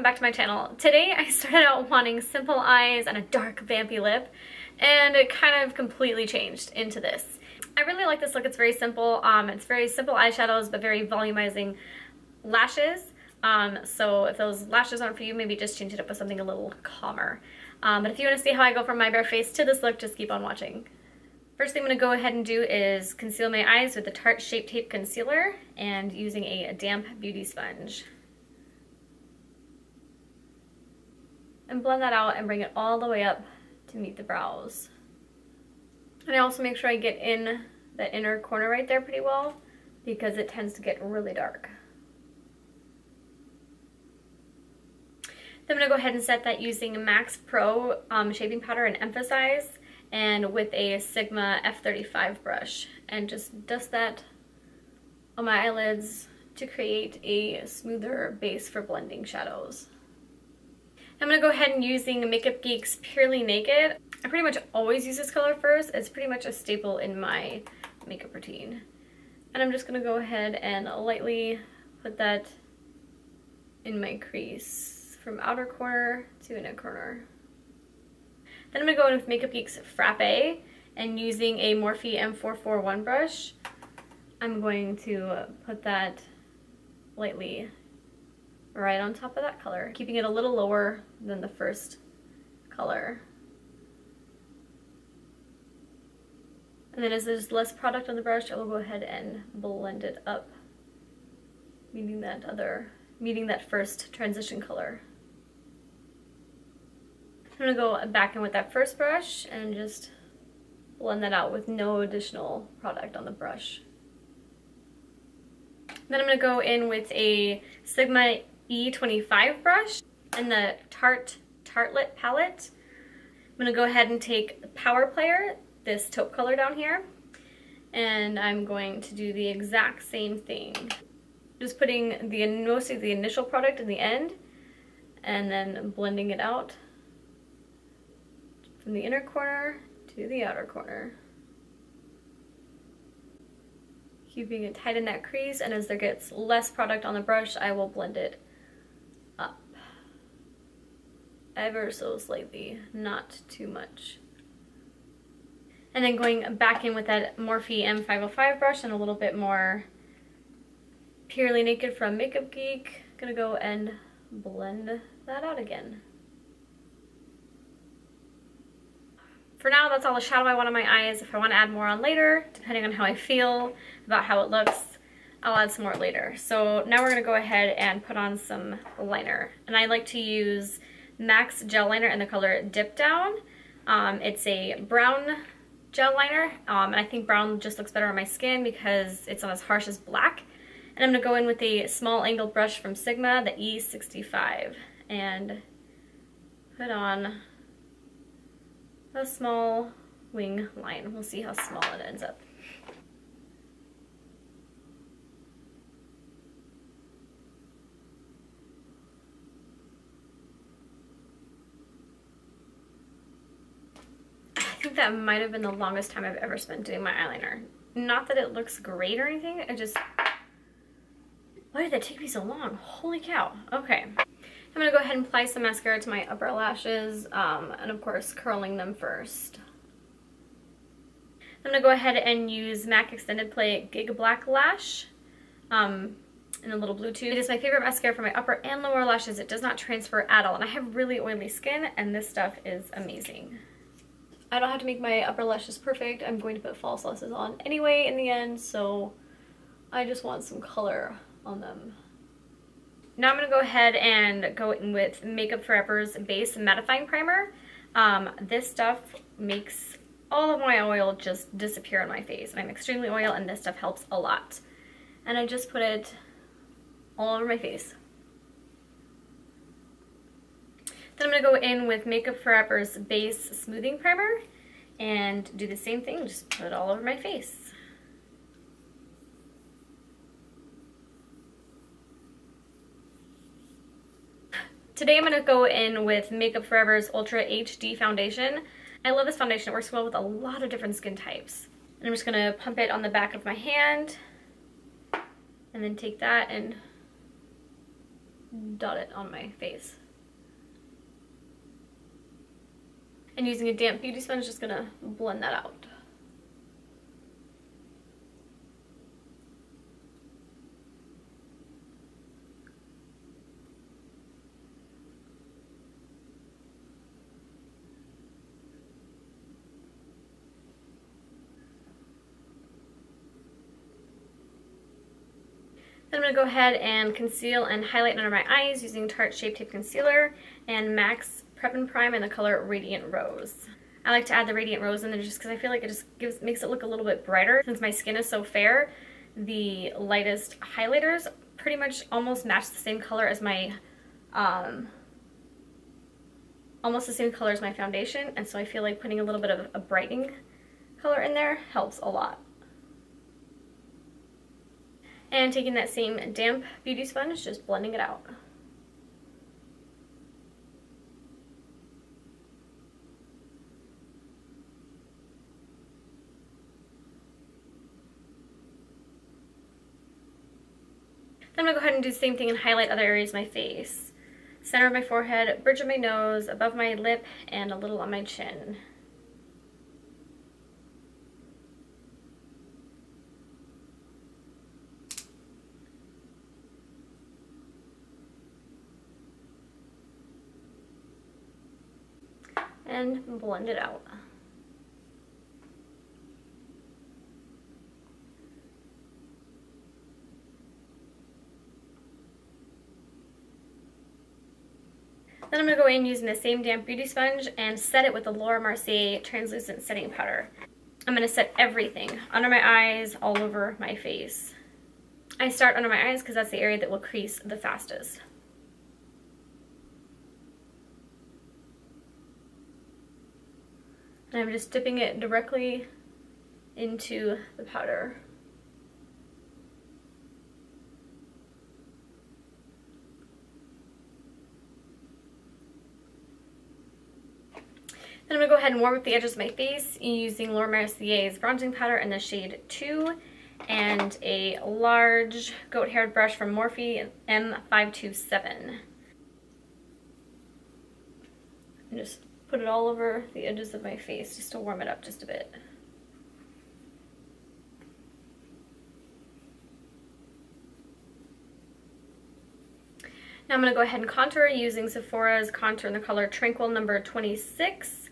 back to my channel. Today I started out wanting simple eyes and a dark vampy lip, and it kind of completely changed into this. I really like this look. It's very simple. It's very simple eyeshadows but very volumizing lashes. So if those lashes aren't for you, maybe just change it up with something a little calmer. But if you want to see how I go from my bare face to this look, just keep on watching. First thing I'm going to go ahead and do is conceal my eyes with the Tarte Shape Tape Concealer and using a damp beauty sponge. And blend that out and bring it all the way up to meet the brows. And I also make sure I get in the inner corner right there pretty well because it tends to get really dark. Then I'm going to go ahead and set that using Max Pro shaping powder and Emphasize, and with a Sigma F35 brush, and just dust that on my eyelids to create a smoother base for blending shadows. I'm going to go ahead and using Makeup Geek's Purely Naked. I pretty much always use this color first. It's pretty much a staple in my makeup routine. And I'm just going to go ahead and lightly put that in my crease from outer corner to inner corner. Then I'm going to go in with Makeup Geek's Frappe, and using a Morphe M441 brush, I'm going to put that lightly right on top of that color, keeping it a little lower than the first color. And then as there's less product on the brush, I will go ahead and blend it up, meeting that first transition color. I'm going to go back in with that first brush and just blend that out with no additional product on the brush. Then I'm going to go in with a Sigma E25 brush and the Tarte Tartlet palette. I'm going to go ahead and take the Power Player, this taupe color down here, and I'm going to do the exact same thing. Just putting most of the initial product in the end and then blending it out from the inner corner to the outer corner. Keeping it tight in that crease, and as there gets less product on the brush, I will blend it up. Ever so slightly, not too much. And then going back in with that Morphe M505 brush and a little bit more Purely Naked from Makeup Geek, gonna go and blend that out again. For now, that's all the shadow I want on my eyes. If I want to add more on later, depending on how I feel about how it looks, I'll add some more later. So now we're going to go ahead and put on some liner. And I like to use MAC gel liner in the color Dip Down. It's a brown gel liner, and I think brown just looks better on my skin because it's not as harsh as black. And I'm going to go in with a small angled brush from Sigma, the E65, and put on a small wing line. We'll see how small it ends up. I think that might have been the longest time I've ever spent doing my eyeliner. Not that it looks great or anything, why did that take me so long? Holy cow. Okay. I'm going to go ahead and apply some mascara to my upper lashes, and of course curling them first. I'm going to go ahead and use MAC Extended Play Gig Black Lash in a little blue tube. It is my favorite mascara for my upper and lower lashes. It does not transfer at all, and I have really oily skin, and this stuff is amazing. I don't have to make my upper lashes perfect. I'm going to put false lashes on anyway in the end, so I just want some color on them. Now I'm going to go ahead and go in with Makeup Forever's Base Mattifying Primer. This stuff makes all of my oil just disappear on my face. And I'm extremely oily, and this stuff helps a lot. And I just put it all over my face. Then I'm going to go in with Makeup Forever's Base Smoothing Primer and do the same thing, just put it all over my face. Today I'm going to go in with Makeup Forever's Ultra HD Foundation. I love this foundation. It works well with a lot of different skin types. And I'm just going to pump it on the back of my hand and then take that and dot it on my face. And using a damp beauty sponge, just gonna blend that out. Then I'm going to go ahead and conceal and highlight under my eyes using Tarte Shape Tape Concealer and MAC Prep and Prime in the color Radiant Rose. I like to add the Radiant Rose in there just because I feel like it just makes it look a little bit brighter. Since my skin is so fair, the lightest highlighters pretty much almost match the same color as my, foundation, and so I feel like putting a little bit of a brightening color in there helps a lot. And taking that same damp beauty sponge, just blending it out. Then I'm going to go ahead and do the same thing and highlight other areas of my face. Center of my forehead, bridge of my nose, above my lip, and a little on my chin. And blend it out. Then I'm going to go in using the same damp beauty sponge and set it with the Laura Mercier translucent setting powder. I'm going to set everything under my eyes, all over my face. I start under my eyes because that's the area that will crease the fastest. And I'm just dipping it directly into the powder. Then I'm going to go ahead and warm up the edges of my face using Laura Mercier's bronzing powder in the shade 2 and a large goat-haired brush from Morphe M527. And just put it all over the edges of my face just to warm it up just a bit. Now I'm going to go ahead and contour using Sephora's contour in the color Tranquil number 26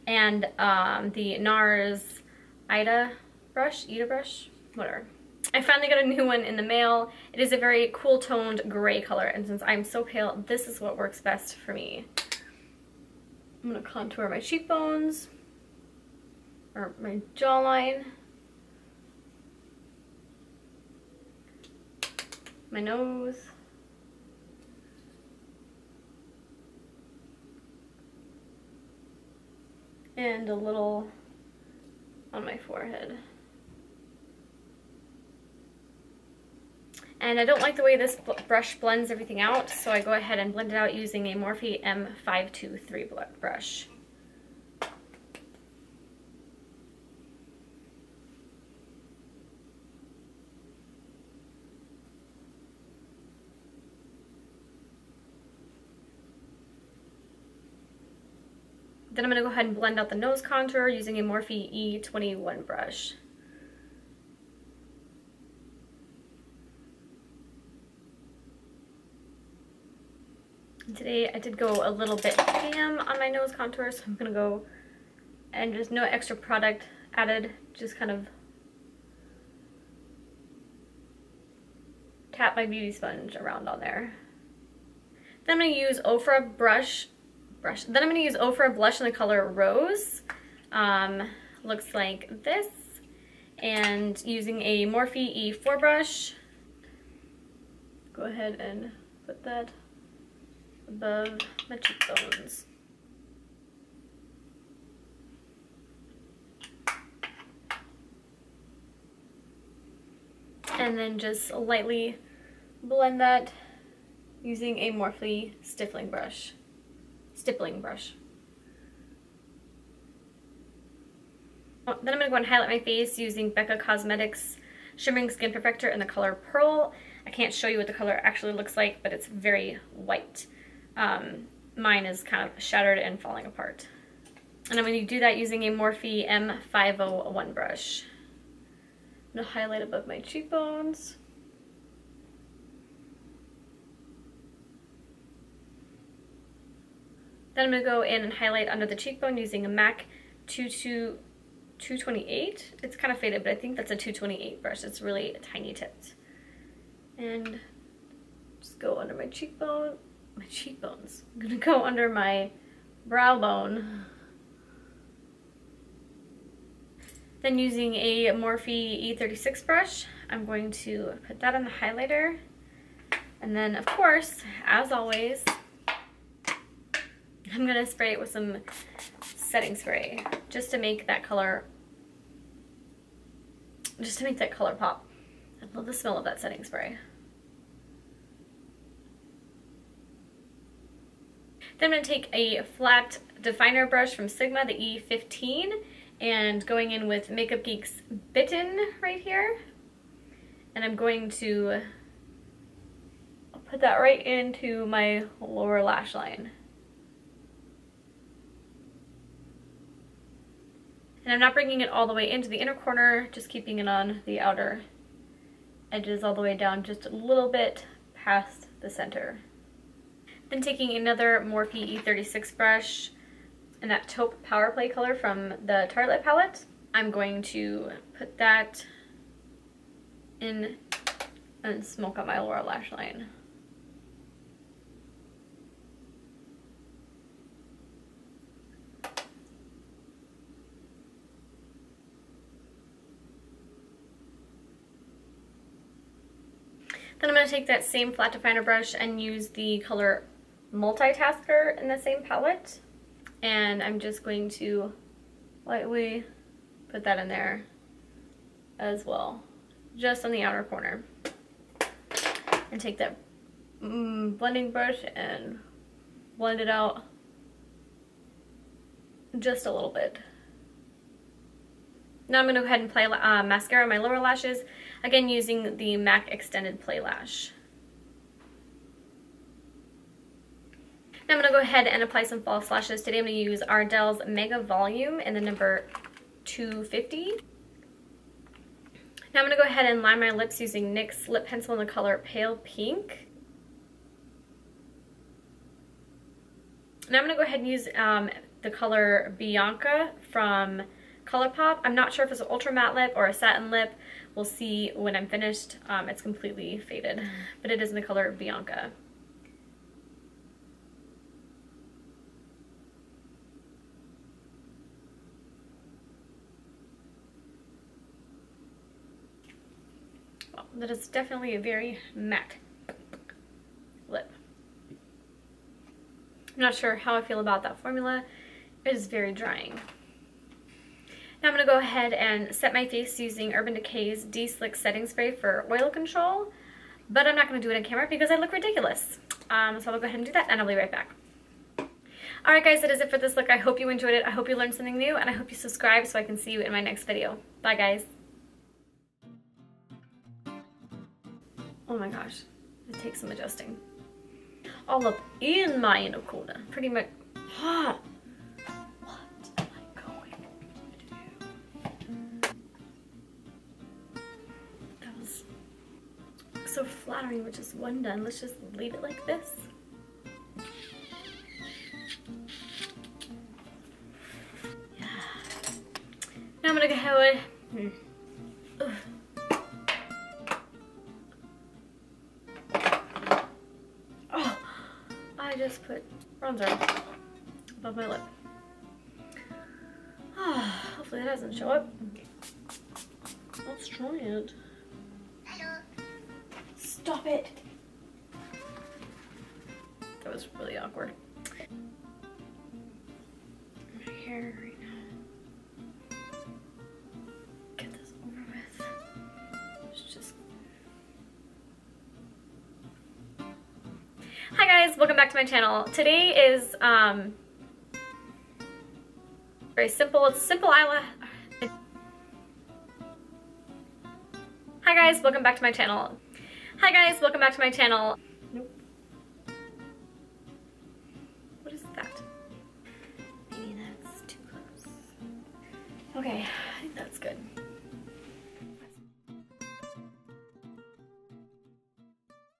and the NARS Ida brush, whatever. I finally got a new one in the mail. It is a very cool toned gray color, and since I'm so pale, this is what works best for me. I'm going to contour my cheekbones, or my jawline, my nose, and a little on my forehead. And I don't like the way this brush blends everything out, so I go ahead and blend it out using a Morphe M523 brush. Then I'm going to go ahead and blend out the nose contour using a Morphe E21 brush. Today I did go a little bit ham on my nose contour, so I'm going to go and just no extra product added, just kind of tap my beauty sponge around on there. Then I'm going to use Ofra blush. Then I'm going to use Ofra blush in the color Rose. Looks like this. And using a Morphe E4 brush, go ahead and put that above my cheekbones. And then just lightly blend that using a Morphe stippling brush. Then I'm going to go and highlight my face using Becca Cosmetics Shimmering Skin Perfector in the color Pearl. I can't show you what the color actually looks like, but it's very white. Mine is kind of shattered and falling apart. And I'm going to do that using a Morphe M501 brush. I'm going to highlight above my cheekbones. Then I'm going to go in and highlight under the cheekbone using a MAC 228. It's kind of faded, but I think that's a 228 brush. It's really tiny tipped. And just go under my cheekbones. I'm going to go under my brow bone. Then using a Morphe E36 brush, I'm going to put that on the highlighter. And then, of course, as always, I'm going to spray it with some setting spray just to make that color pop. I love the smell of that setting spray. Then I'm going to take a flat definer brush from Sigma, the E15, and going in with Makeup Geek's Bitten right here. And I'm going to put that right into my lower lash line. And I'm not bringing it all the way into the inner corner, just keeping it on the outer edges all the way down just a little bit past the center. Then taking another Morphe E36 brush and that taupe Power Play color from the Tartelette palette, I'm going to put that in and smoke out my lower lash line. Then I'm going to take that same flat definer brush and use the color Multitasker in the same palette. And I'm just going to lightly put that in there as well, just on the outer corner. And take that blending brush and blend it out just a little bit. Now I'm going to go ahead and apply mascara on my lower lashes, again using the MAC Extended Play Lash. Now I'm going to go ahead and apply some false lashes. Today I'm going to use Ardell's Mega Volume in the number 250. Now I'm going to go ahead and line my lips using NYX lip pencil in the color Pale Pink. Now I'm going to go ahead and use the color Bianca from ColourPop. I'm not sure if it's an ultra matte lip or a satin lip. We'll see when I'm finished. It's completely faded, but it is in the color Bianca. Well, that is definitely a very matte lip. I'm not sure how I feel about that formula. It is very drying. Now I'm going to go ahead and set my face using Urban Decay's De-Slick Setting Spray for oil control, but I'm not going to do it on camera because I look ridiculous. So I'll go ahead and do that and I'll be right back. Alright guys, that is it for this look. I hope you enjoyed it. I hope you learned something new, and I hope you subscribe so I can see you in my next video. Bye guys. Oh my gosh, it takes some adjusting. All up in my inner corner. Pretty much. What am I going to do? That was so flattering with just one done. Let's just leave it like this. Yeah. Now I'm gonna go ahead and I just put bronzer above my lip. Hopefully that doesn't show up. Let's try it. Stop it! That was really awkward. My hair right now. Get this over with. It's just... Hi guys, welcome back to my channel. Today is very simple. It's simple eyelash. Hi guys, welcome back to my channel. Hi guys, welcome back to my channel. Nope. What is that? Maybe that's too close. Okay, I think that's good.